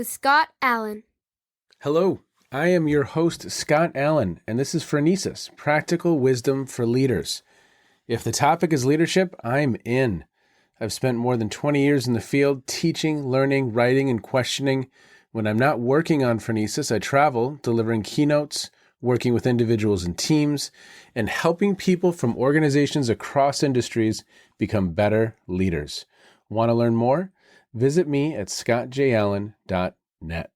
with Scott Allen. Hello, I am your host, Scott Allen, and this is Phronesis, Practical Wisdom for Leaders. If the topic is leadership, I'm in. I've spent more than 20 years in the field teaching, learning, writing, and questioning. When I'm not working on Phronesis, I travel, delivering keynotes, working with individuals and teams, and helping people from organizations across industries become better leaders. Want to learn more? Visit me at scottjallen.net.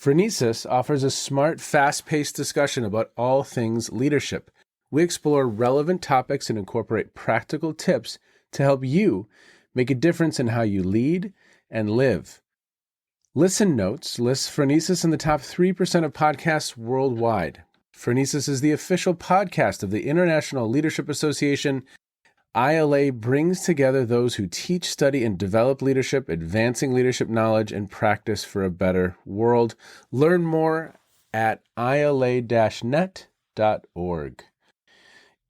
Phronesis offers a smart, fast-paced discussion about all things leadership. We explore relevant topics and incorporate practical tips to help you make a difference in how you lead and live. Listen Notes lists Phronesis in the top 3% of podcasts worldwide. Phronesis is the official podcast of the International Leadership Association. ILA brings together those who teach, study, and develop leadership, advancing leadership knowledge and practice for a better world. Learn more at ila-net.org.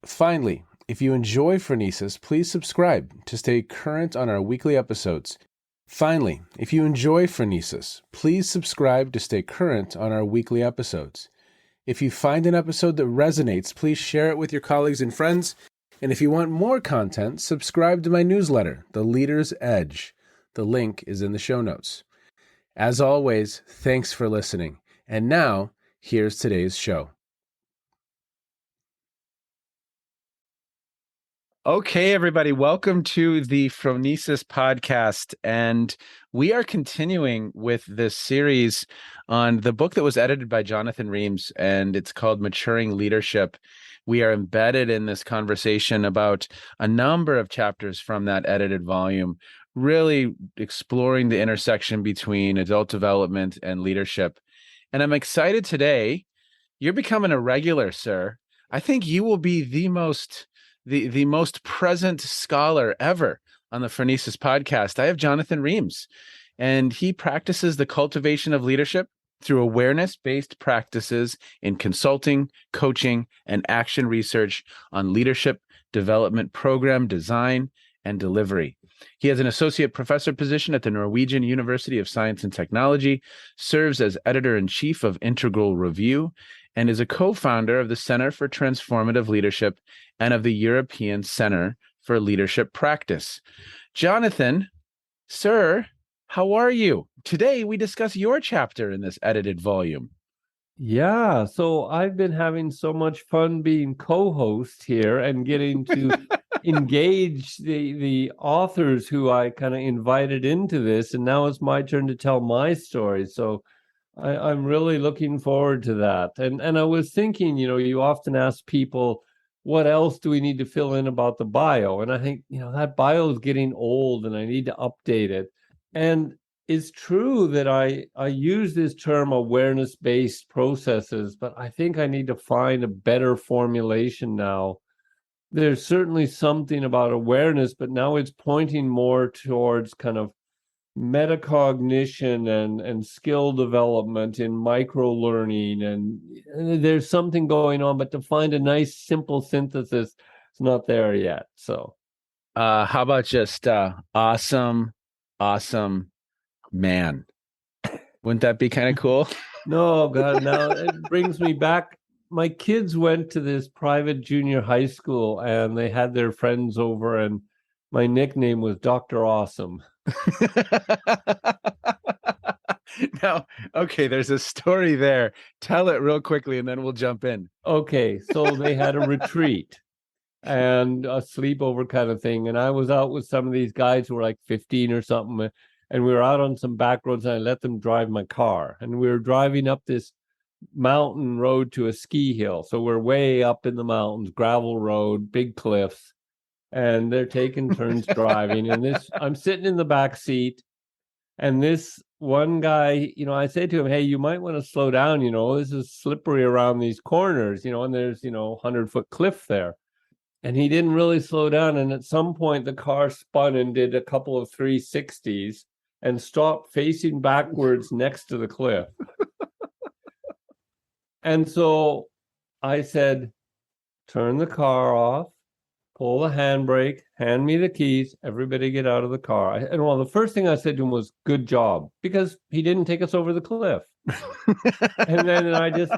Finally, if you enjoy Phronesis, please subscribe to stay current on our weekly episodes. If you find an episode that resonates, please share it with your colleagues and friends. And if you want more content, subscribe to my newsletter, The Leader's Edge. The link is in the show notes. As always, thanks for listening. And now, here's today's show. Okay, everybody, welcome to the Phronesis podcast. And we are continuing with this series on the book that was edited by Jonathan Reams, and it's called Maturing Leadership. We are embedded in this conversation about a number of chapters from that edited volume, really exploring the intersection between adult development and leadership. And I'm excited today. You're becoming a regular, sir. I think you will be the most present scholar ever on the Phronesis podcast. I have Jonathan Reams, and he practices the cultivation of leadership through awareness-based practices in consulting, coaching, and action research on leadership development program design and delivery. He has an associate professor position at the Norwegian University of Science and Technology, serves as editor-in-chief of Integral Review, and is a co-founder of the Center for Transformative Leadership and of the European Center for Leadership Practice. Jonathan, sir, how are you? Today, we discuss your chapter in this edited volume. Yeah, so I've been having so much fun being co-host here and getting to engage the authors who I kind of invited into this, and now it's my turn to tell my story. So I'm really looking forward to that. And I was thinking, you often ask people, what else do we need to fill in about the bio? And I think, that bio is getting old and I need to update it. And it's true that I use this term awareness-based processes, but I think I need to find a better formulation now. There's certainly something about awareness, but now it's pointing more towards kind of metacognition and skill development in micro-learning. And there's something going on, but to find a nice, simple synthesis, it's not there yet. So how about just awesome man? Wouldn't that be kind of cool? No, God, now it brings me back. My kids went to this private junior high school and they had their friends over, and my nickname was Dr. Awesome. Now, okay, there's a story there. Tell it real quickly and then we'll jump in. Okay, so they had a retreat and a sleepover kind of thing. And I was out with some of these guys who were like 15 or something. And we were out on some back roads and I let them drive my car. And we were driving up this mountain road to a ski hill. So we're way up in the mountains, gravel road, big cliffs. And they're taking turns driving. And I'm sitting in the back seat. And this one guy, I said to him, hey, you might want to slow down. This is slippery around these corners, and there's, 100-foot cliff there. And he didn't really slow down. And at some point, the car spun and did a couple of 360s and stopped facing backwards next to the cliff. And so I said, turn the car off, pull the handbrake, hand me the keys, everybody get out of the car. And well, the first thing I said to him was, good job, because he didn't take us over the cliff. And then I just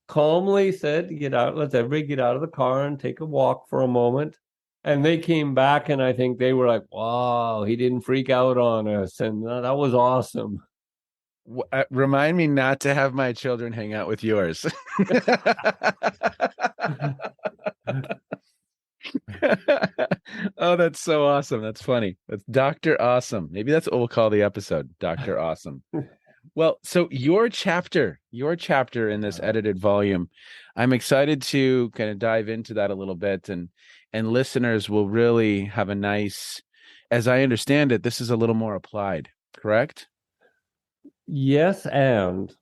calmly said, get out, let's everybody get out of the car and take a walk for a moment. And they came back, and I think they were like, wow, he didn't freak out on us. And that was awesome. Remind me not to have my children hang out with yours. Oh, that's so awesome. That's funny. That's Dr. Awesome. Maybe that's what we'll call the episode, Dr. Awesome. Well, so your chapter in this edited volume, I'm excited to kind of dive into that a little bit, and listeners will really have a nice, as I understand it, this is a little more applied, correct? Yes, and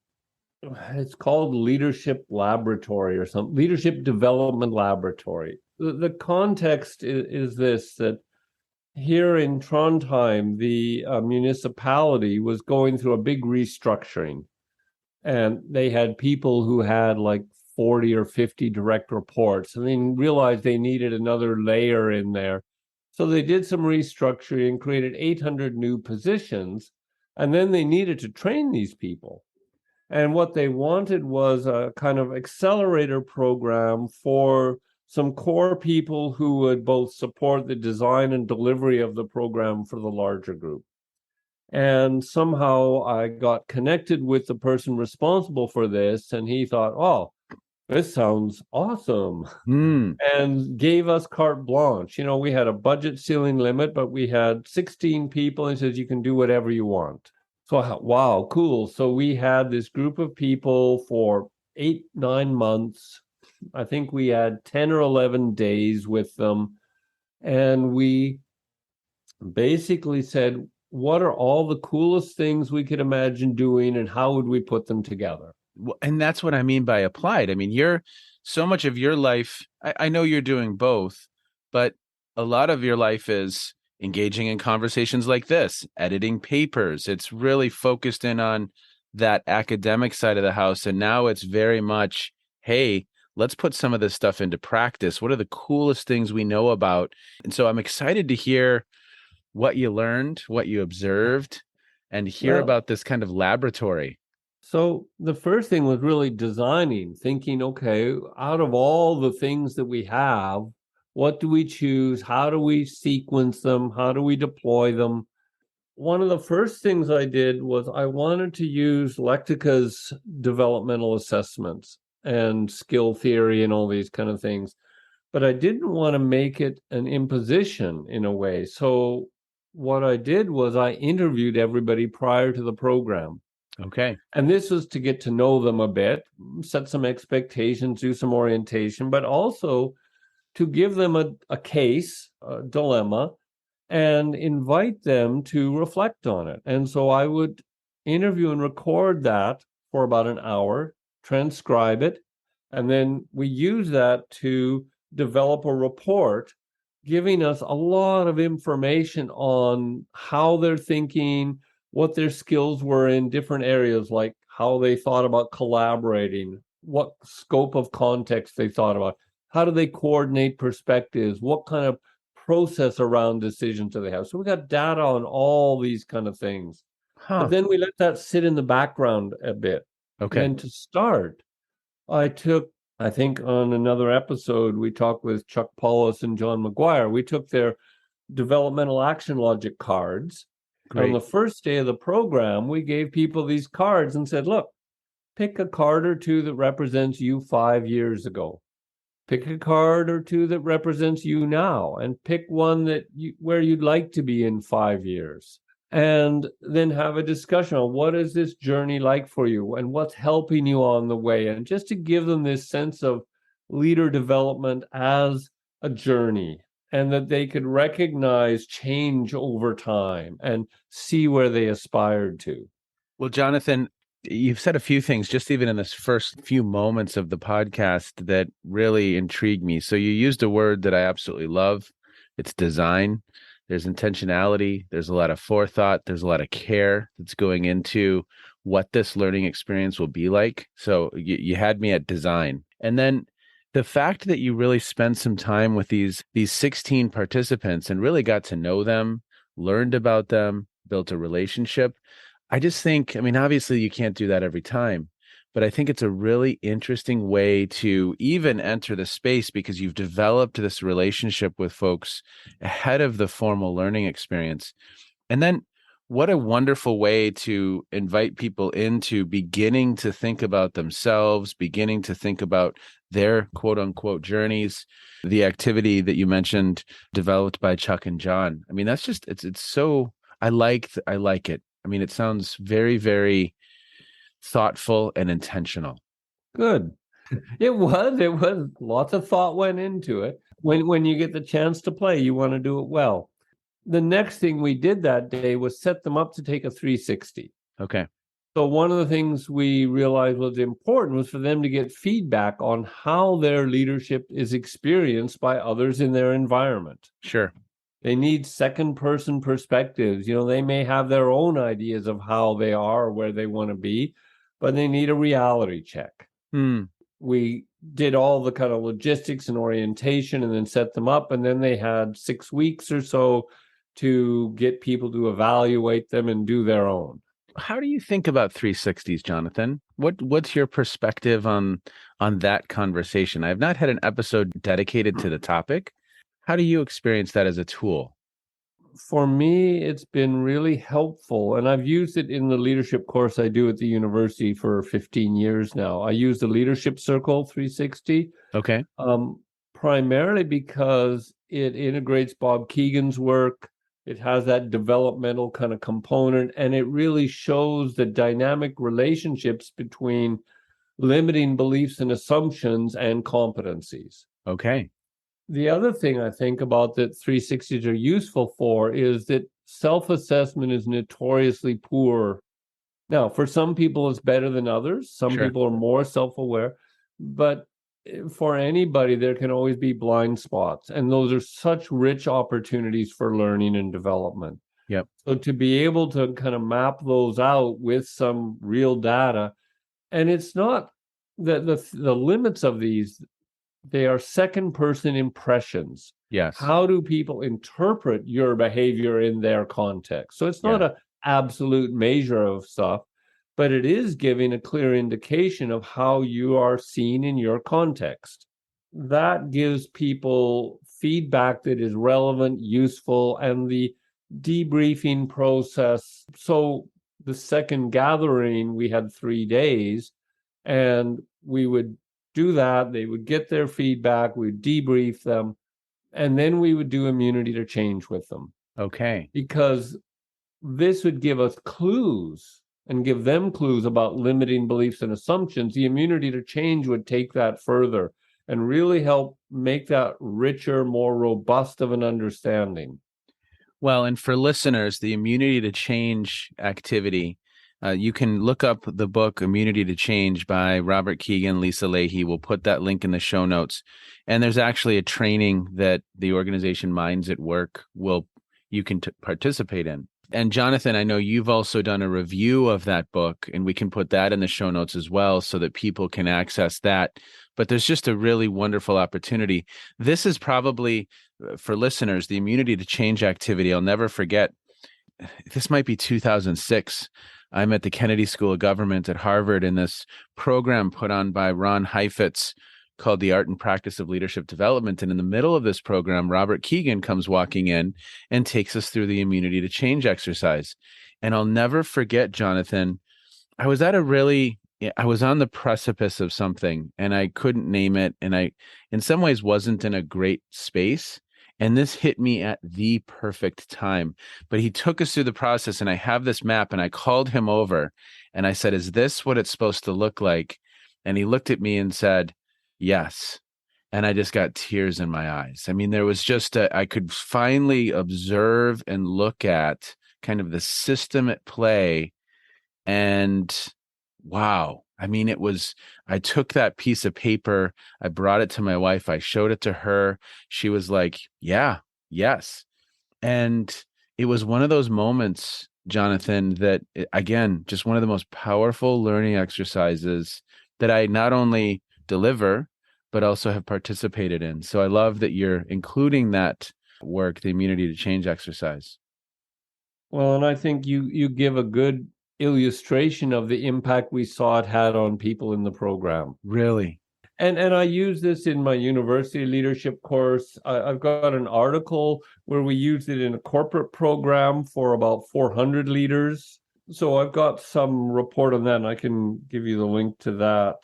it's called Leadership Laboratory or something, Leadership Development Laboratory. The context is this, that here in Trondheim, the municipality was going through a big restructuring, and they had people who had like 40 or 50 direct reports, and they realized they needed another layer in there. So they did some restructuring, created 800 new positions, and then they needed to train these people. And what they wanted was a kind of accelerator program for some core people who would both support the design and delivery of the program for the larger group. And somehow I got connected with the person responsible for this, and he thought, oh, this sounds awesome, and gave us carte blanche. We had a budget ceiling limit, but we had 16 people, and he says, you can do whatever you want. So, wow, cool. So we had this group of people for 8-9 months. I think we had 10 or 11 days with them. And we basically said, what are all the coolest things we could imagine doing, and how would we put them together? Well, and that's what I mean by applied. I mean, you're so much of your life, I know you're doing both, but a lot of your life is engaging in conversations like this, editing papers. It's really focused in on that academic side of the house. And now it's very much, hey, let's put some of this stuff into practice. What are the coolest things we know about? And so I'm excited to hear what you learned, what you observed, and hear about this kind of laboratory. So the first thing was really designing, thinking, okay, out of all the things that we have, what do we choose? How do we sequence them? How do we deploy them? One of the first things I did was I wanted to use Lectica's developmental assessments and skill theory and all these kind of things, but I didn't want to make it an imposition in a way. So what I did was I interviewed everybody prior to the program. Okay. And this was to get to know them a bit, set some expectations, do some orientation, but also to give them a case, a dilemma, and invite them to reflect on it. And so I would interview and record that for about an hour, transcribe it, and then we use that to develop a report giving us a lot of information on how they're thinking, what their skills were in different areas, like how they thought about collaborating, what scope of context they thought about, how do they coordinate perspectives, what kind of process around decisions do they have. So we got data on all these kind of things. But then we let that sit in the background a bit. Okay. And to start, I think on another episode, we talked with Chuck Paulus and John McGuire. We took their developmental action logic cards. Great. On the first day of the program, we gave people these cards and said, look, pick a card or two that represents you 5 years ago. Pick a card or two that represents you now, and pick one where you'd like to be in 5 years. And then have a discussion on what is this journey like for you and what's helping you on the way. And just to give them this sense of leader development as a journey, and that they could recognize change over time and see where they aspired to. Well, Jonathan, you've said a few things just even in this first few moments of the podcast that really intrigued me. So you used a word that I absolutely love. It's design. There's intentionality. There's a lot of forethought. There's a lot of care that's going into what this learning experience will be like. So you had me at design. And then The fact that you really spent some time with these 16 participants and really got to know them, learned about them, built a relationship. I just think, I mean, obviously you can't do that every time, but I think it's a really interesting way to even enter the space because you've developed this relationship with folks ahead of the formal learning experience. And then what a wonderful way to invite people into beginning to think about themselves, beginning to think about their quote unquote journeys. The activity that you mentioned developed by Chuck and John. I mean, that's just it's so I like it. I mean, it sounds very, very thoughtful and intentional. Good. It was lots of thought went into it. When you get the chance to play, you want to do it well. The next thing we did that day was set them up to take a 360. Okay. So one of the things we realized was important was for them to get feedback on how their leadership is experienced by others in their environment. Sure. They need second person perspectives. They may have their own ideas of how they are or where they want to be, but they need a reality check. Hmm. We did all the kind of logistics and orientation and then set them up. And then they had 6 weeks or so to get people to evaluate them and do their own. How do you think about 360s, Jonathan? What's your perspective on that conversation? I have not had an episode dedicated to the topic. How do you experience that as a tool? For me, it's been really helpful, and I've used it in the leadership course I do at the university for 15 years now. I use the Leadership Circle 360, Okay. primarily because it integrates Bob Keegan's work. It has that developmental kind of component, and it really shows the dynamic relationships between limiting beliefs and assumptions and competencies. Okay. The other thing I think about that 360s are useful for is that self-assessment is notoriously poor. Now, for some people, it's better than others. Some Sure. people are more self-aware, but for anybody, there can always be blind spots. And those are such rich opportunities for learning and development. Yep. So to be able to kind of map those out with some real data, and it's not the limits of these, they are second person impressions. Yes. How do people interpret your behavior in their context? So it's not Yeah. an absolute measure of stuff, but it is giving a clear indication of how you are seen in your context. That gives people feedback that is relevant, useful, and the debriefing process. So the second gathering, we had 3 days, and we would do that. They would get their feedback, we'd debrief them, and then we would do immunity to change with them. Okay. Because this would give us clues and give them clues about limiting beliefs and assumptions. The immunity to change would take that further and really help make that richer, more robust of an understanding. Well, and for listeners, the immunity to change activity, you can look up the book Immunity to Change by Robert Keegan, Lisa Leahy. We'll put that link in the show notes. And there's actually a training that the organization Minds at Work you can participate in. And Jonathan, I know you've also done a review of that book, and we can put that in the show notes as well so that people can access that. But there's just a really wonderful opportunity. This is probably, for listeners, the Immunity to Change activity. I'll never forget. This might be 2006. I'm at the Kennedy School of Government at Harvard in this program put on by Ron Heifetz called The Art and Practice of Leadership Development. And in the middle of this program, Robert Keegan comes walking in and takes us through the immunity to change exercise. And I'll never forget, Jonathan, I was on the precipice of something and I couldn't name it. And I, in some ways, wasn't in a great space. And this hit me at the perfect time. But he took us through the process, and I have this map, and I called him over and I said, "Is this what it's supposed to look like?" And he looked at me and said, "Yes." And I just got tears in my eyes. I mean, there was just I could finally observe and look at kind of the system at play. And wow. I mean, I took that piece of paper, I brought it to my wife, I showed it to her. She was like, "Yeah, yes." And it was one of those moments, Jonathan, that again, just one of the most powerful learning exercises that I not only deliver, but also have participated in. So I love that you're including that work, the immunity to change exercise. Well, and I think you give a good illustration of the impact we saw it had on people in the program. Really? And I use this in my university leadership course. I've got an article where we used it in a corporate program for about 400 leaders. So I've got some report on that, and I can give you the link to that.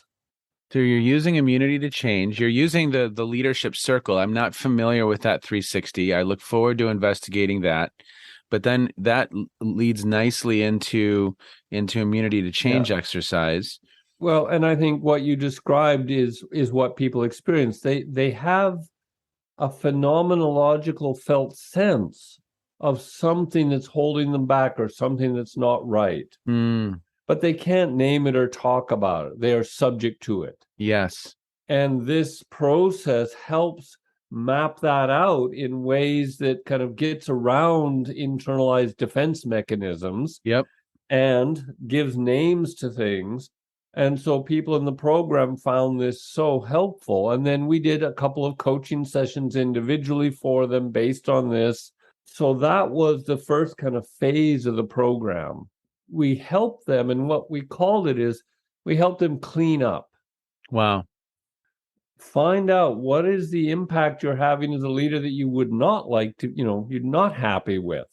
So you're using immunity to change. You're using the leadership circle. I'm not familiar with that 360. I look forward to investigating that. But then that leads nicely into immunity to change Yeah. exercise. Well, and I think what you described is what people experience. They have a phenomenological felt sense of something that's holding them back or something that's not right. Mm, But they can't name it or talk about it. They are subject to it. yes. And this process helps map that out in ways that kind of gets around internalized defense mechanisms Yep. and gives names to things. And so people in the program found this so helpful. And then we did a couple of coaching sessions individually for them based on this. So that was the first kind of phase of the program. We helped them, and what we called it is we helped them clean up. Wow. Find out what is the impact you're having as a leader that you would not like to, you're not happy with.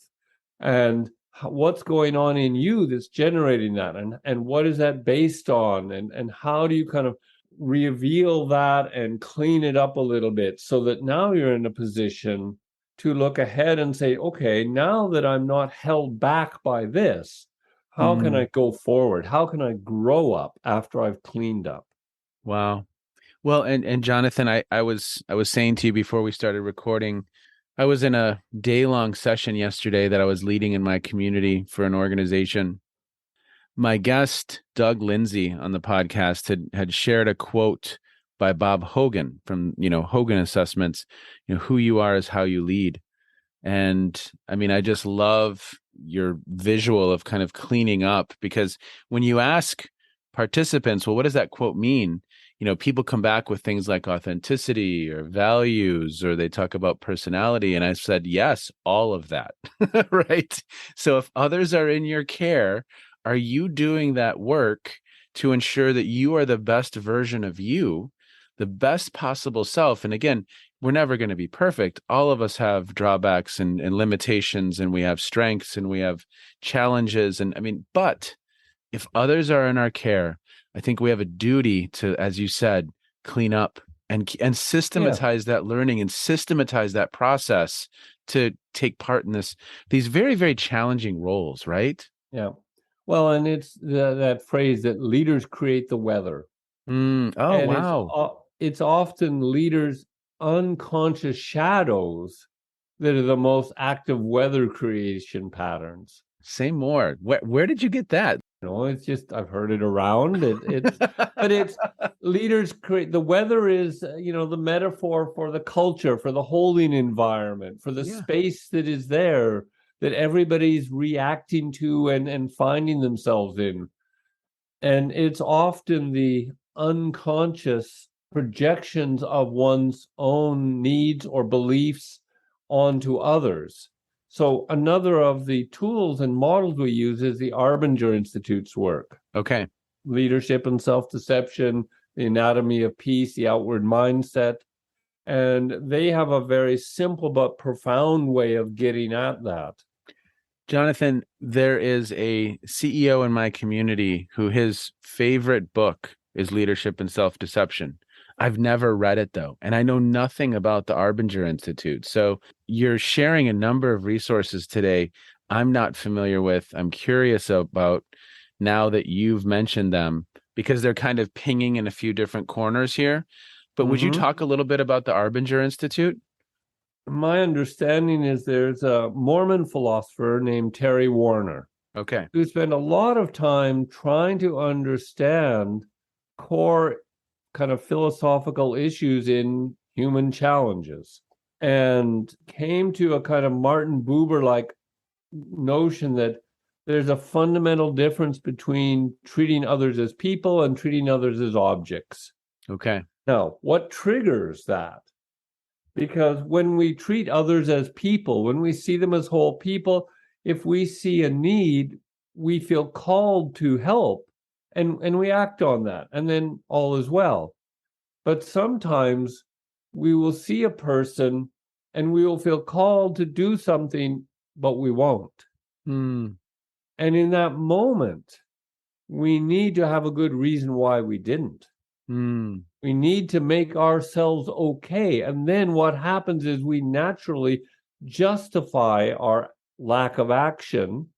And what's going on in you that's generating that, and what is that based on, and how do you kind of reveal that and clean it up a little bit so that now you're in a position to look ahead and say, okay, now that I'm not held back by this, how can I go forward? How can I grow up after I've cleaned up? Wow. Well, and Jonathan, I was saying to you before we started recording, I was in a day-long session yesterday that I was leading in my community for an organization. My guest, Doug Lindsay, on the podcast had shared a quote by Bob Hogan from, Hogan Assessments, who you are is how you lead. And I mean, I just love your visual of kind of cleaning up, because when you ask participants, well, what does that quote mean? People come back with things like authenticity or values, or they talk about personality. And I said, yes, all of that. Right. So if others are in your care, are you doing that work to ensure that you are the best version of you, the best possible self? And again, we're never going to be perfect. All of us have drawbacks and limitations, and we have strengths and we have challenges. And I mean, but if others are in our care, I think we have a duty to, as you said, clean up and Yeah. systematize that learning and systematize that process to take part in these very, very challenging roles, right? Yeah. Well, and it's that phrase that leaders create the weather. Oh, And wow. it's often leaders' unconscious shadows that are the most active weather creation patterns. Say more. Where did you get that? It's just I've heard it around. But it's leaders create the weather is the metaphor for the culture, for the holding environment, for the Yeah. space that is there that everybody's reacting to and finding themselves in. And it's often the unconscious projections of one's own needs or beliefs onto others. So, another of the tools and models we use is the Arbinger Institute's work: Okay. leadership and self deception, the anatomy of peace, the outward mindset. And they have a very simple but profound way of getting at that. Jonathan, there is a CEO in my community who his favorite book is Leadership and Self-Deception. I've never read it though, and I know nothing about the Arbinger Institute. So you're sharing a number of resources today I'm not familiar with. I'm curious about now that you've mentioned them, because they're kind of pinging in a few different corners here. But would you Mm-hmm. talk a little bit about the Arbinger Institute? My understanding is there's a Mormon philosopher named Terry Warner Okay. who spent a lot of time trying to understand core kind of philosophical issues in human challenges, and came to a kind of Martin Buber like notion that there's a fundamental difference between treating others as people and treating others as objects. Okay. Now, what triggers that? Because when we treat others as people, when we see them as whole people, if we see a need, we feel called to help and we act on that, and then all is well. But sometimes we will see a person and we will feel called to do something, but we won't. Mm, And in that moment, we need to have a good reason why we didn't. mm, We need to make ourselves okay. And then what happens is we naturally justify our lack of action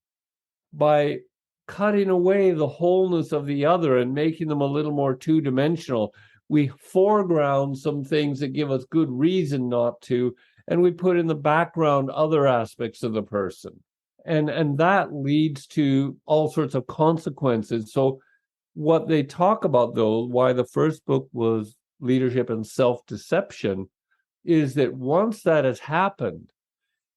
by cutting away the wholeness of the other and making them a little more two-dimensional. We foreground some things that give us good reason not to, and we put in the background other aspects of the person. And that leads to all sorts of consequences. So what they talk about, though, why the first book was Leadership and Self-Deception, is that once that has happened,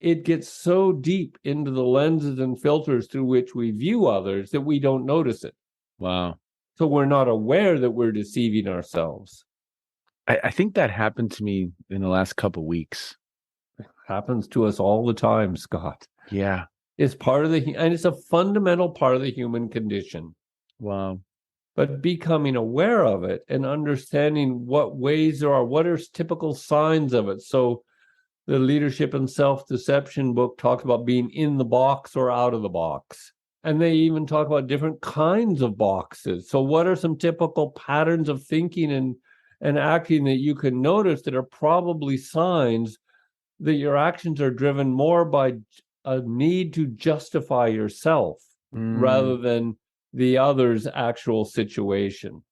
it gets so deep into the lenses and filters through which we view others that we don't notice it. wow. So we're not aware that we're deceiving ourselves. I think that happened to me in the last couple weeks. Happens to us all the time, Scott. Yeah. It's part of and it's a fundamental part of the human condition. Wow. But becoming aware of it and understanding what ways there are, what are typical signs of it. So the Leadership and Self-Deception book talks about being in the box or out of the box. And they even talk about different kinds of boxes. So what are some typical patterns of thinking and acting that you can notice that are probably signs that your actions are driven more by a need to justify yourself rather than the other's actual situation?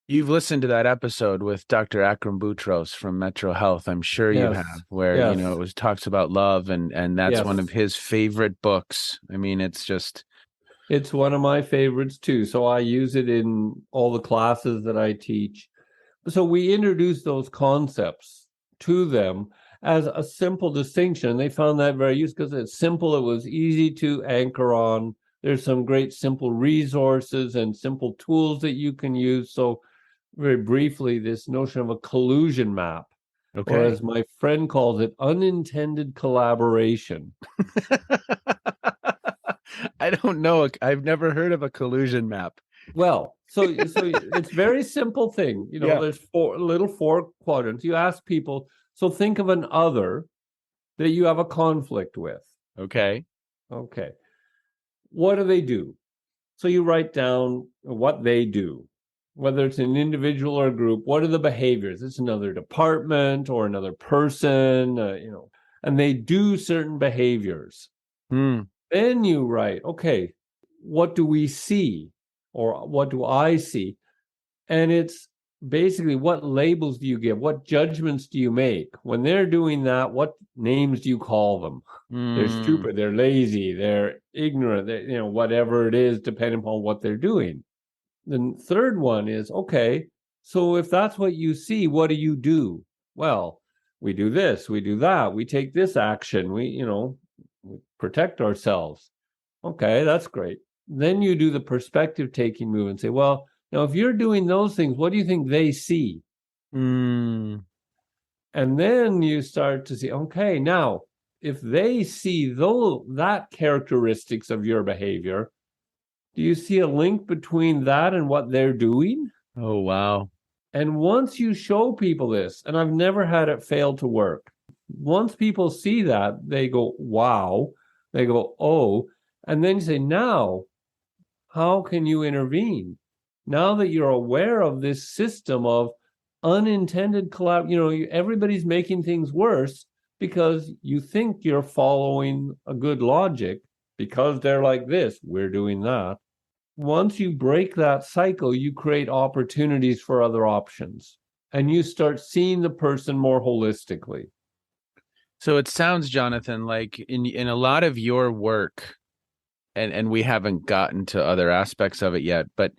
You've listened to that episode with Dr. Akram Boutros from Metro Health. I'm sure you have, Yes. where, Yes. it was talks about love and that's one of Yes. his favorite books. I mean, it's just, It's one of my favorites too. So I use it in all the classes that I teach. So we introduce those concepts to them as a simple distinction. They found that very useful because it's simple. It was easy to anchor on. There's some great simple resources and simple tools that you can use. So very briefly, this notion of a collusion map, or okay. as my friend calls it, unintended collaboration. I don't know. I've never heard of a collusion map. Well, so it's very simple thing. Yeah. There's four quadrants. You ask people, so think of an other that you have a conflict with. Okay. Okay. What do they do? So you write down what they do, whether it's an individual or a group. What are the behaviors? It's another department or another person, and they do certain behaviors. Hmm. Then you write, okay, what do we see? Or what do I see? And it's basically, what labels do you give? What judgments do you make? When they're doing that, what names do you call them? They're stupid, they're lazy, they're ignorant, whatever it is, depending upon what they're doing. The third one is, okay, so if that's what you see, what do you do? Well, we do this, we do that, we take this action, we protect ourselves. Okay, that's great. Then you do the perspective taking move and say, well, now if you're doing those things, what do you think they see? Mm. And then you start to see, okay, now if they see that characteristics of your behavior, do you see a link between that and what they're doing? Oh, wow. And once you show people this, and I've never had it fail to work, once people see that, they go, wow, they go, oh, and then you say, now, how can you intervene? Now that you're aware of this system of unintended everybody's making things worse because you think you're following a good logic because they're like this, we're doing that. Once you break that cycle, you create opportunities for other options and you start seeing the person more holistically. So it sounds, Jonathan, like in a lot of your work, and we haven't gotten to other aspects of it yet, but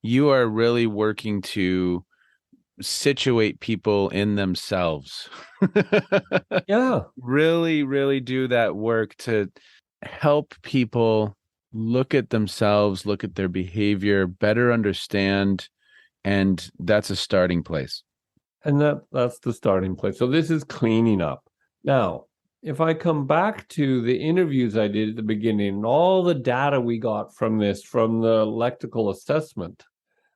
you are really working to situate people in themselves. Yeah. Really, really do that work to help people look at themselves, look at their behavior, better understand, and that's a starting place. And that's the starting place. So this is cleaning up. Now, if I come back to the interviews I did at the beginning and all the data we got from this, from the lectical assessment,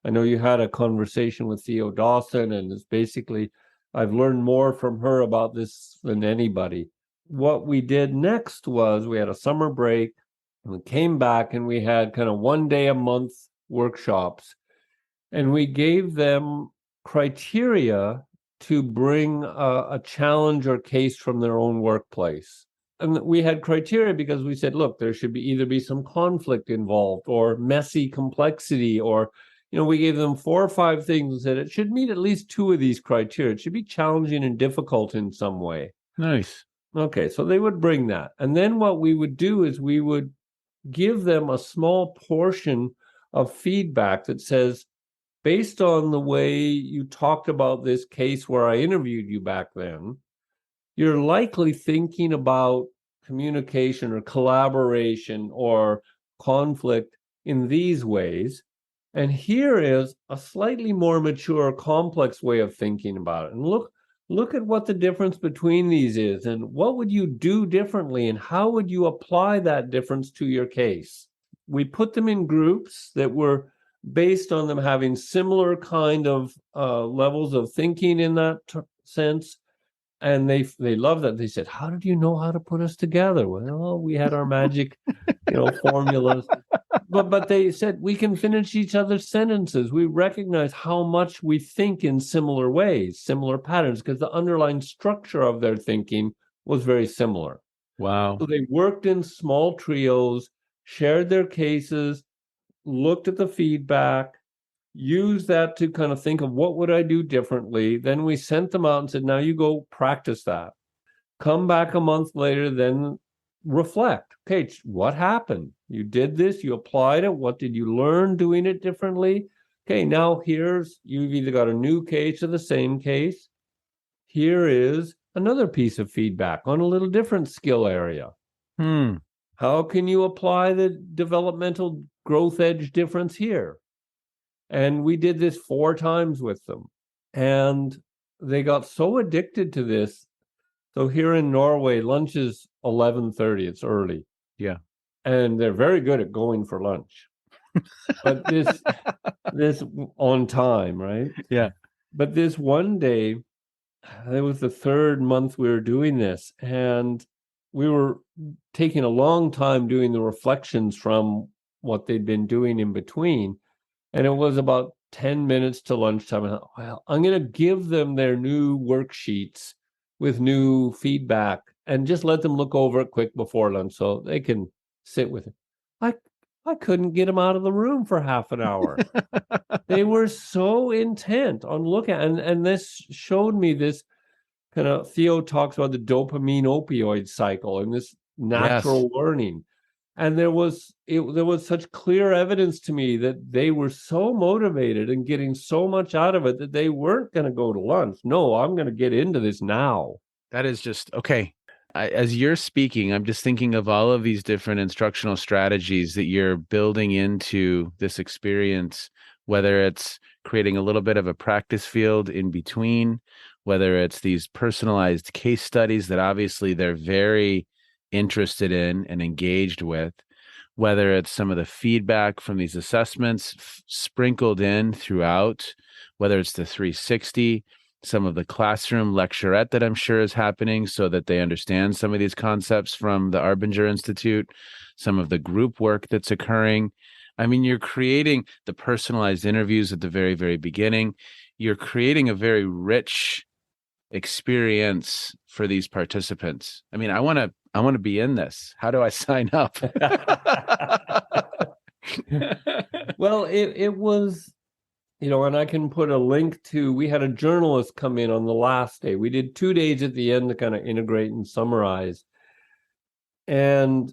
I know you had a conversation with Theo Dawson, and it's basically, I've learned more from her about this than anybody. What we did next was we had a summer break, and we came back and we had kind of 1 day a month workshops, and we gave them criteria to bring a challenge or case from their own workplace. And we had criteria because we said, look, there should be either be some conflict involved or messy complexity, or, we gave them 4 or 5 things and said it should meet at least 2 of these criteria. It should be challenging and difficult in some way. Nice. Okay, so they would bring that. And then what we would do is we would give them a small portion of feedback that says, based on the way you talked about this case where I interviewed you back then, you're likely thinking about communication or collaboration or conflict in these ways. And here is a slightly more mature, complex way of thinking about it. And look at what the difference between these is, and what would you do differently, and how would you apply that difference to your case? We put them in groups that were based on them having similar kind of levels of thinking in that sense. And they loved that. They said, how did you know how to put us together? Well, we had our magic, formulas. But they said, we can finish each other's sentences. We recognize how much we think in similar ways, similar patterns, because the underlying structure of their thinking was very similar. Wow. So they worked in small trios, shared their cases, looked at the feedback, used that to kind of think of what would I do differently. Then we sent them out and said, now you go practice that. Come back a month later, then reflect. Okay, what happened? You did this, you applied it. What did you learn doing it differently? Okay, now you've either got a new case or the same case. Here is another piece of feedback on a little different skill area. How can you apply the developmental growth edge difference here? And we did this 4 times with them. And they got so addicted to this. So here in Norway, lunch is 11:30. It's early. Yeah. And they're very good at going for lunch. But this on time, right? Yeah. But this one day, it was the 3rd month we were doing this, and we were taking a long time doing the reflections from what they'd been doing in between. And it was about 10 minutes to lunchtime. I thought, well, I'm going to give them their new worksheets with new feedback and just let them look over it quick before lunch so they can sit with it. I couldn't get them out of the room for half an hour. They were so intent on looking at, and this showed me this kind of, Theo talks about the dopamine opioid cycle and this natural learning. And there was such clear evidence to me that they were so motivated and getting so much out of it that they weren't going to go to lunch. No, I'm going to get into this now. That is just okay. As you're speaking, I'm just thinking of all of these different instructional strategies that you're building into this experience, whether it's creating a little bit of a practice field in between, whether it's these personalized case studies that obviously they're very interested in and engaged with, whether it's some of the feedback from these assessments sprinkled in throughout, whether it's the 360, some of the classroom lecturette that I'm sure is happening so that they understand some of these concepts from the Arbinger Institute, some of the group work that's occurring. I mean, you're creating the personalized interviews at the very, very beginning. You're creating a very rich experience for these participants. I mean, I want to be in this. How do I sign up? Well, it was, and I can put a link to, we had a journalist come in on the last day. We did 2 days at the end to kind of integrate and summarize. And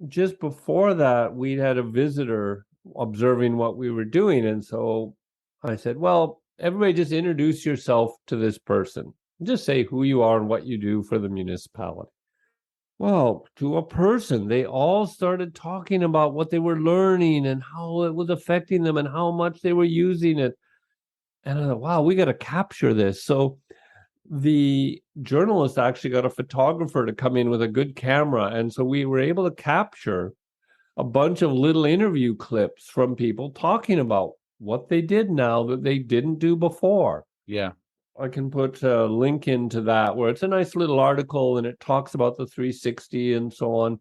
just before that, we'd had a visitor observing what we were doing. And so I said, well, everybody just introduce yourself to this person. Just say who you are and what you do for the municipality. Well, to a person, they all started talking about what they were learning and how it was affecting them and how much they were using it. And I thought, wow, we got to capture this. So the journalist actually got a photographer to come in with a good camera. And so we were able to capture a bunch of little interview clips from people talking about what they did now that they didn't do before. Yeah. I can put a link into that where it's a nice little article and it talks about the 360 and so on.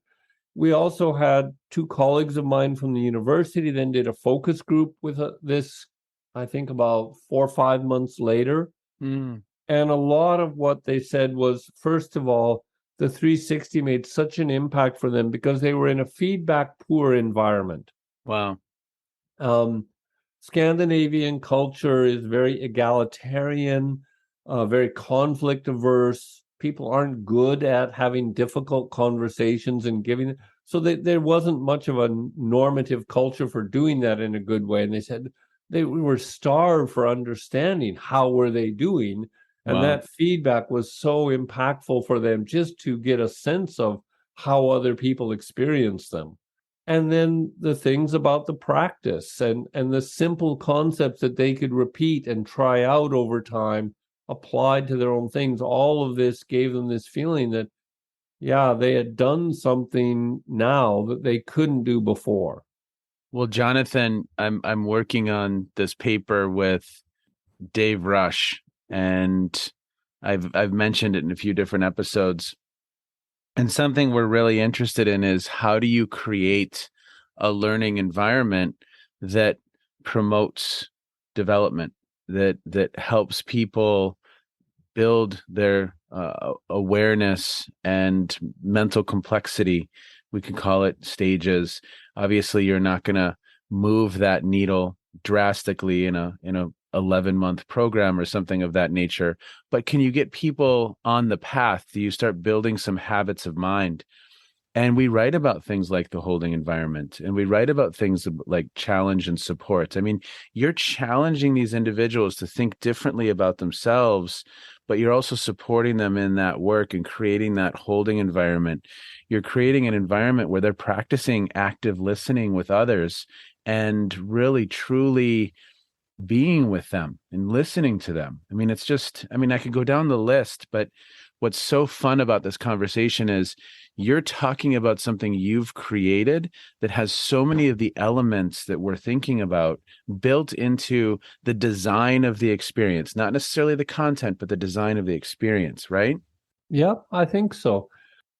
We also had two colleagues of mine from the university then did a focus group with this, I think about 4 or 5 months later. Mm. And a lot of what they said was, first of all, the 360 made such an impact for them because they were in a feedback poor environment. Wow. Um, Scandinavian culture is very egalitarian, very conflict averse. People aren't good at having difficult conversations and giving. So there wasn't much of a normative culture for doing that in a good way. And they said they were starved for understanding how were they doing. And Wow. that feedback was so impactful for them just to get a sense of how other people experience them. And then the things about the practice and the simple concepts that they could repeat and try out over time applied to their own things, all of this gave them this feeling that yeah, they had done something now that they couldn't do before. Well, Jonathan, I'm working on this paper with Dave Rush, and I've mentioned it in a few different episodes. And something we're really interested in is how do you create a learning environment that promotes development, that helps people build their awareness and mental complexity. We can call it stages. Obviously, you're not going to move that needle drastically in a 11-month program or something of that nature, but can you get people on the path? Do you start building some habits of mind? And we write about things like the holding environment, and we write about things like challenge and support. I mean, you're challenging these individuals to think differently about themselves, but you're also supporting them in that work and creating that holding environment. You're creating an environment where they're practicing active listening with others and really, truly being with them and listening to them. I mean, it's just, I mean, I could go down the list, but what's so fun about this conversation is you're talking about something you've created that has so many of the elements that we're thinking about built into the design of the experience, not necessarily the content, but the design of the experience, right? Yeah, I think so.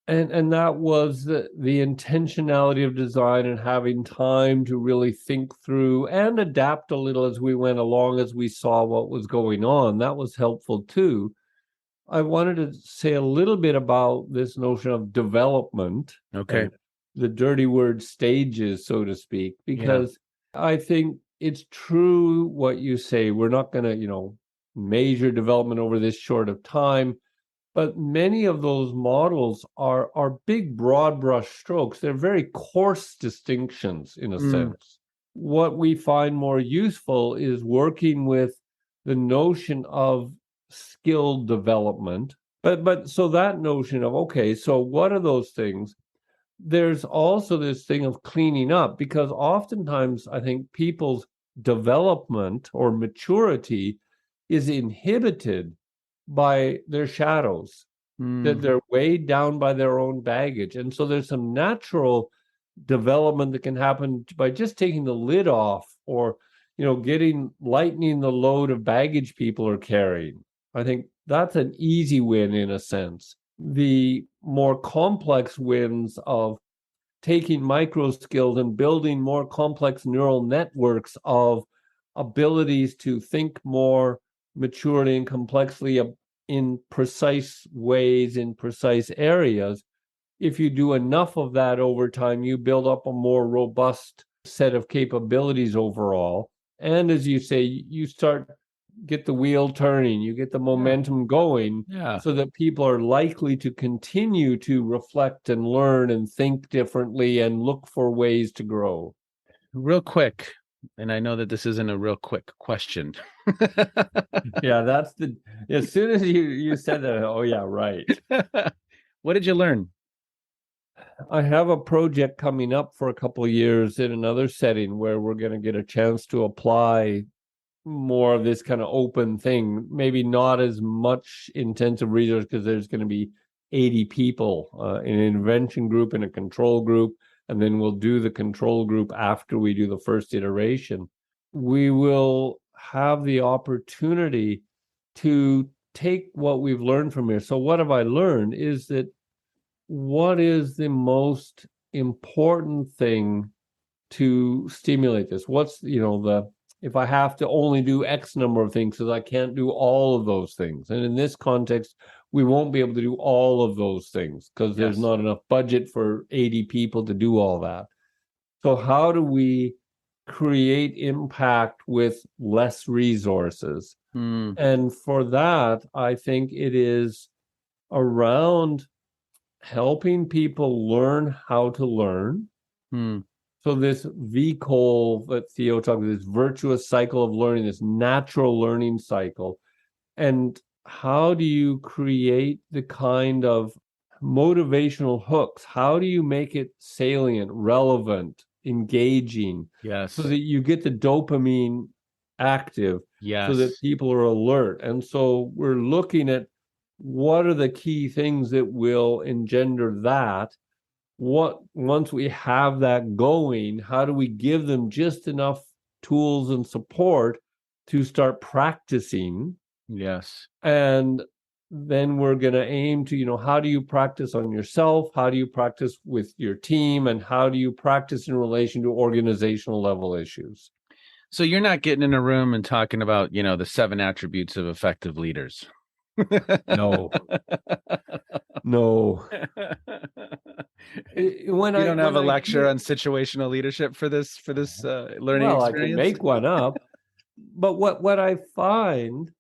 And that was the intentionality of design and having time to really think through and adapt a little as we went along as we saw what was going on. That was helpful too. I wanted to say a little bit about this notion of development Okay. and the dirty word stages, so to speak, Yeah. because I think it's true what you say. We're not going to, measure development over this short of time. But many of those models are big, broad brush strokes. They're very coarse distinctions in a Mm, sense. What we find more useful is working with the notion of skill development. But so that notion of, okay, so what are those things? There's also this thing of cleaning up because oftentimes I think people's development or maturity is inhibited by their shadows, that mm. they're weighed down by their own baggage. And so there's some natural development that can happen by just taking the lid off or, lightening the load of baggage people are carrying. I think that's an easy win in a sense. The more complex wins of taking micro skills and building more complex neural networks of abilities to think more maturely and complexly in precise ways in precise areas. If you do enough of that over time, you build up a more robust set of capabilities overall. And as you say, you start get the wheel turning, you get the Yeah. momentum going Yeah. so that people are likely to continue to reflect and learn and think differently and look for ways to grow. Real quick, and I know that this isn't a real quick question. Yeah, that's the as soon as you said that, oh yeah, right. What did you learn? I have a project coming up for a couple of years in another setting where we're going to get a chance to apply more of this kind of open thing, maybe not as much intensive research because there's going to be 80 people in an intervention group and a control group, and then we'll do the control group after we do the first iteration. We will have the opportunity to take what we've learned from here. So what have I learned is that what is the most important thing to stimulate this? What's, if I have to only do X number of things, because I can't do all of those things. And in this context, we won't be able to do all of those things because there's not enough budget for 80 people to do all that. So how do we create impact with less resources? And for that, I think it is around helping people learn how to learn. So this VCOL that Theo talked about, this virtuous cycle of learning, this natural learning cycle. And how do you create the kind of motivational hooks? How do you make it salient, relevant, engaging? Yes. So that you get the dopamine active. Yes. So that people are alert. And so we're looking at what are the key things that will engender that. Once we have that going, how do we give them just enough tools and support to start practicing? Yes. And then we're going to aim to, how do you practice on yourself? How do you practice with your team? And how do you practice in relation to organizational level issues? So you're not getting in a room and talking about, the 7 attributes of effective leaders. No. When you don't have a lecture on situational leadership for this learning experience. I can make one up, but what I find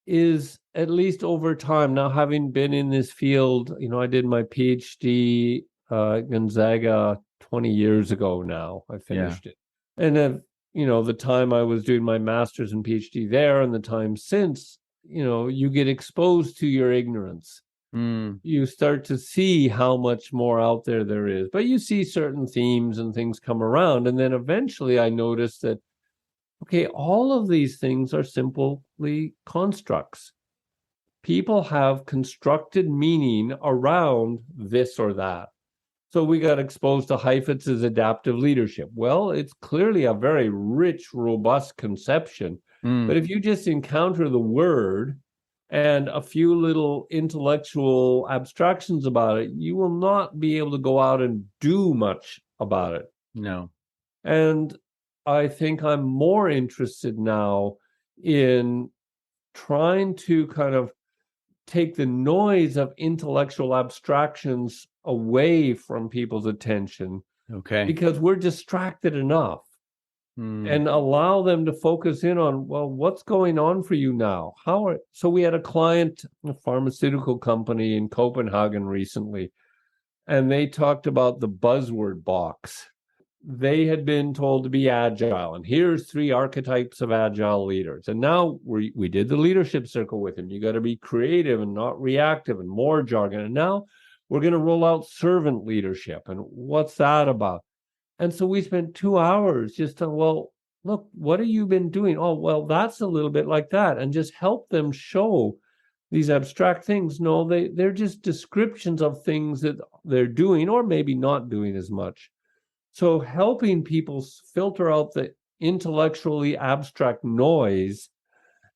is, at least over time, now having been in this field, I did my Ph.D. Gonzaga 20 years ago. Now I finished it, and the time I was doing my master's and Ph.D. there, and the time since, you get exposed to your ignorance. You start to see how much more out there is, but you see certain themes and things come around. And then eventually I noticed that, okay, all of these things are simply constructs. People have constructed meaning around this or that. So we got exposed to Heifetz's adaptive leadership. Well, it's clearly a very rich, robust conception. But if you just encounter the word and a few little intellectual abstractions about it, you will not be able to go out and do much about it. No. And I think I'm more interested now in trying to kind of take the noise of intellectual abstractions away from people's attention. Okay. Because we're distracted enough. And allow them to focus in on, well, what's going on for you now? So we had a client, a pharmaceutical company in Copenhagen recently, and they talked about the buzzword box. They had been told to be agile, and here's 3 archetypes of agile leaders. And now we did the leadership circle with him. You got to be creative and not reactive and more jargon. And now we're going to roll out servant leadership. And what's that about? And so we spent 2 hours just to, well, look, what have you been doing? Oh, well, that's a little bit like that. And just help them show these abstract things. No, they're just descriptions of things that they're doing or maybe not doing as much. So helping people filter out the intellectually abstract noise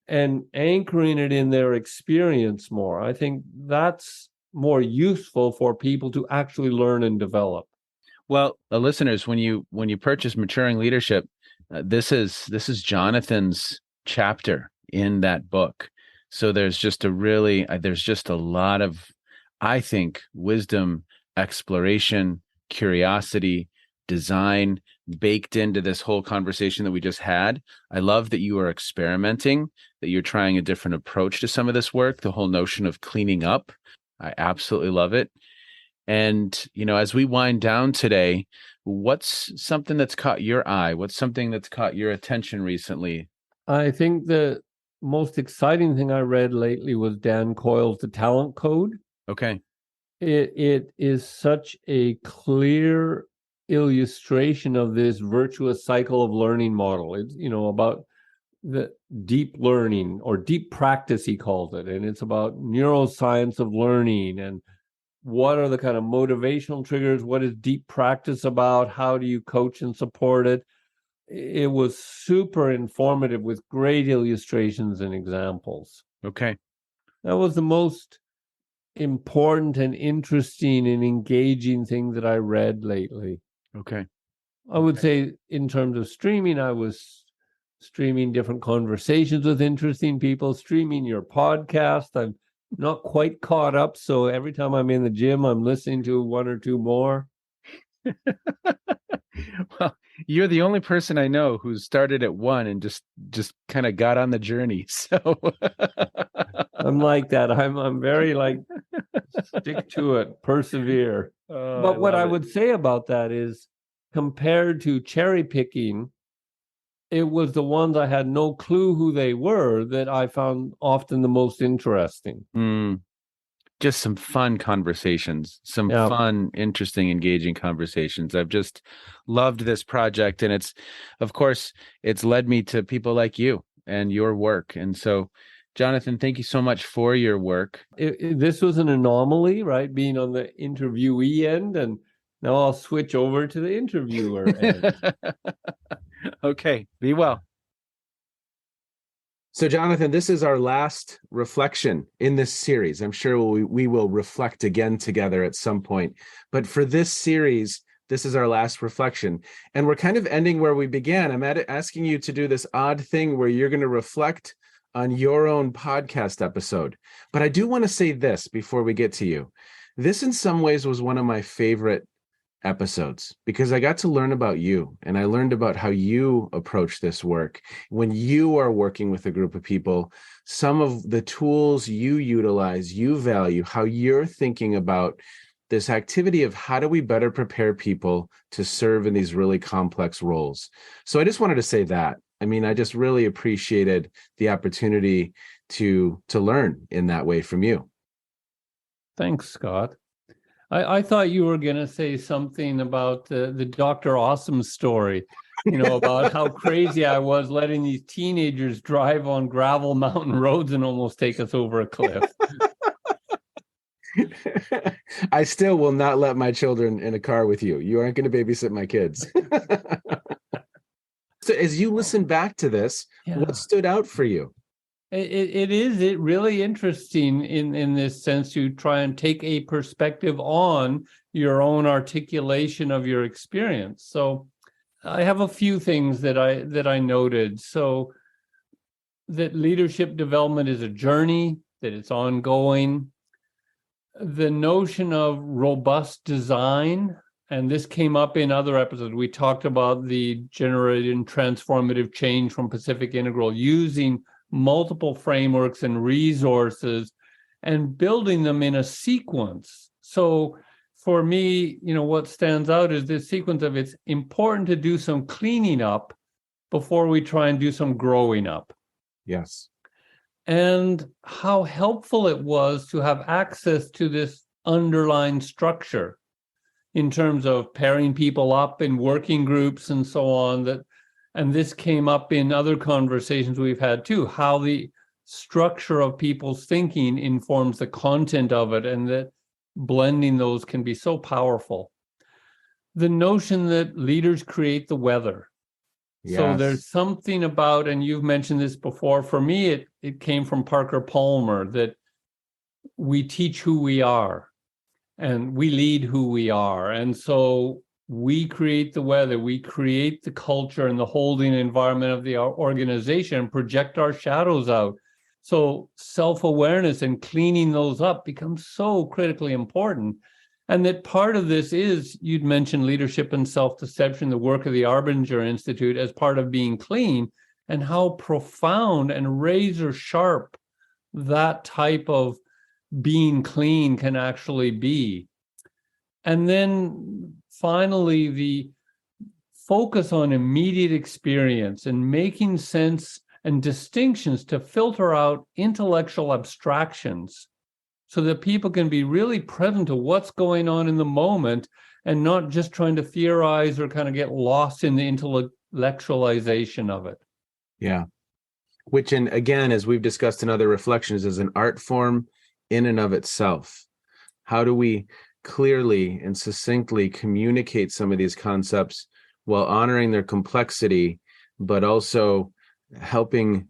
and anchoring it in their experience more. I think that's more useful for people to actually learn and develop. Well, listeners, when you purchase Maturing Leadership, this is Jonathan's chapter in that book. So there's just a lot of, I think, wisdom, exploration, curiosity, design baked into this whole conversation that we just had. I love that you are experimenting, that you're trying a different approach to some of this work, the whole notion of cleaning up. I absolutely love it. And, as we wind down today, what's something that's caught your eye? What's something that's caught your attention recently? I think the most exciting thing I read lately was Dan Coyle's The Talent Code. Okay. It is such a clear illustration of this virtuous cycle of learning model. It's, about the deep learning or deep practice, he called it. And it's about neuroscience of learning and what are the kind of motivational triggers? What is deep practice about? How do you coach and support it? It was super informative with great illustrations and examples. Okay. That was the most important and interesting and engaging thing that I read lately. Okay. I would say in terms of streaming, I was streaming different conversations with interesting people, streaming your podcast. I'm not quite caught up. So every time I'm in the gym, I'm listening to one or two more. Well, you're the only person I know who started at one and just kind of got on the journey. So I'm like that. I'm very like stick to it, persevere. But what I would say about that is compared to cherry picking, it was the ones I had no clue who they were that I found often the most interesting. Just some fun conversations, some fun, interesting, engaging conversations. I've just loved this project. And of course, it's led me to people like you and your work. And so, Jonathan, thank you so much for your work. This was an anomaly, right? Being on the interviewee end, and now I'll switch over to the interviewer end. Okay, be well. So, Jonathan, this is our last reflection in this series. I'm sure we will reflect again together at some point. But for this series, this is our last reflection. And we're kind of ending where we began. I'm asking you to do this odd thing where you're going to reflect on your own podcast episode. But I do want to say this before we get to you. This, in some ways, was one of my favorite episodes because I got to learn about you, and I learned about how you approach this work. When you are working with a group of people, some of the tools you utilize, you value, how you're thinking about this activity of how do we better prepare people to serve in these really complex roles. So I just wanted to say that. I mean, I just really appreciated the opportunity to learn in that way from you. Thanks, Scott. I thought you were going to say something about the Dr. Awesome story, about how crazy I was letting these teenagers drive on gravel mountain roads and almost take us over a cliff. I still will not let my children in a car with you. You aren't going to babysit my kids. So as you listen back to this, what stood out for you? It is really interesting in this sense to try and take a perspective on your own articulation of your experience. So I have a few things that I noted. So that leadership development is a journey, that it's ongoing. The notion of robust design, and this came up in other episodes. We talked about the generated and transformative change from Pacific Integral, using multiple frameworks and resources and building them in a sequence. So for me, what stands out is this sequence of it's important to do some cleaning up before we try and do some growing up. Yes. And how helpful it was to have access to this underlying structure in terms of pairing people up in working groups and so on. And this came up in other conversations we've had too, how the structure of people's thinking informs the content of it, and that blending those can be so powerful. The notion that leaders create the weather. Yes. So there's something about, and you've mentioned this before, for me, it came from Parker Palmer, that we teach who we are and we lead who we are. And so we create the weather, we create the culture and the holding environment of the organization and project our shadows out. So self-awareness and cleaning those up becomes so critically important. And that part of this is, you'd mentioned leadership and self-deception, the work of the Arbinger Institute as part of being clean, and how profound and razor sharp that type of being clean can actually be. And then finally, the focus on immediate experience and making sense and distinctions to filter out intellectual abstractions so that people can be really present to what's going on in the moment and not just trying to theorize or kind of get lost in the intellectualization of it. Yeah. which, and again, as we've discussed in other reflections, is an art form in and of itself. How do we clearly and succinctly communicate some of these concepts while honoring their complexity, but also helping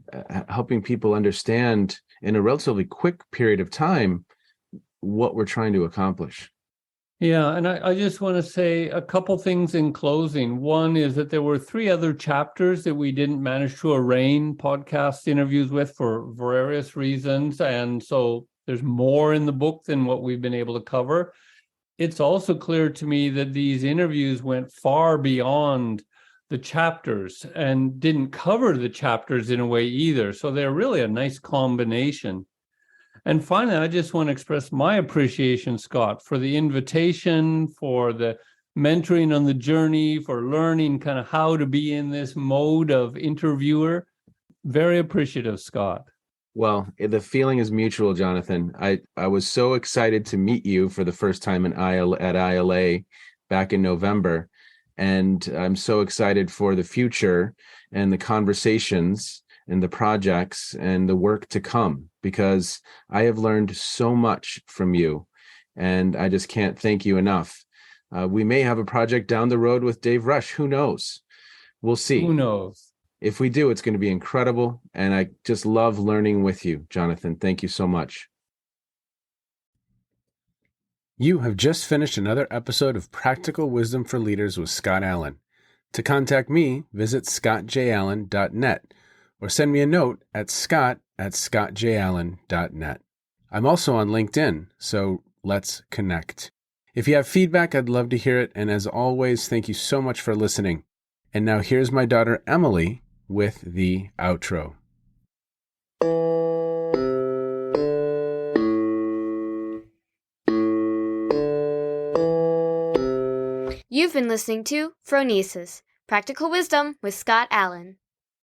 people understand in a relatively quick period of time what we're trying to accomplish? Yeah, and I just want to say a couple things in closing. One is that there were 3 other chapters that we didn't manage to arrange podcast interviews with for various reasons. And so there's more in the book than what we've been able to cover. It's also clear to me that these interviews went far beyond the chapters and didn't cover the chapters in a way either. So they're really a nice combination. And finally, I just want to express my appreciation, Scott, for the invitation, for the mentoring on the journey, for learning kind of how to be in this mode of interviewer. Very appreciative, Scott. Well, the feeling is mutual, Jonathan. I was so excited to meet you for the first time at ILA back in November. And I'm so excited for the future and the conversations and the projects and the work to come, because I have learned so much from you, and I just can't thank you enough. We may have a project down the road with Dave Rush. Who knows? We'll see. Who knows? If we do, it's going to be incredible. And I just love learning with you, Jonathan. Thank you so much. You have just finished another episode of Practical Wisdom for Leaders with Scott Allen. To contact me, visit scottjallen.net or send me a note at scott@scottjallen.net. I'm also on LinkedIn, so let's connect. If you have feedback, I'd love to hear it. And as always, thank you so much for listening. And now here's my daughter, Emily, with the outro. You've been listening to Phronesis, Practical Wisdom with Scott Allen.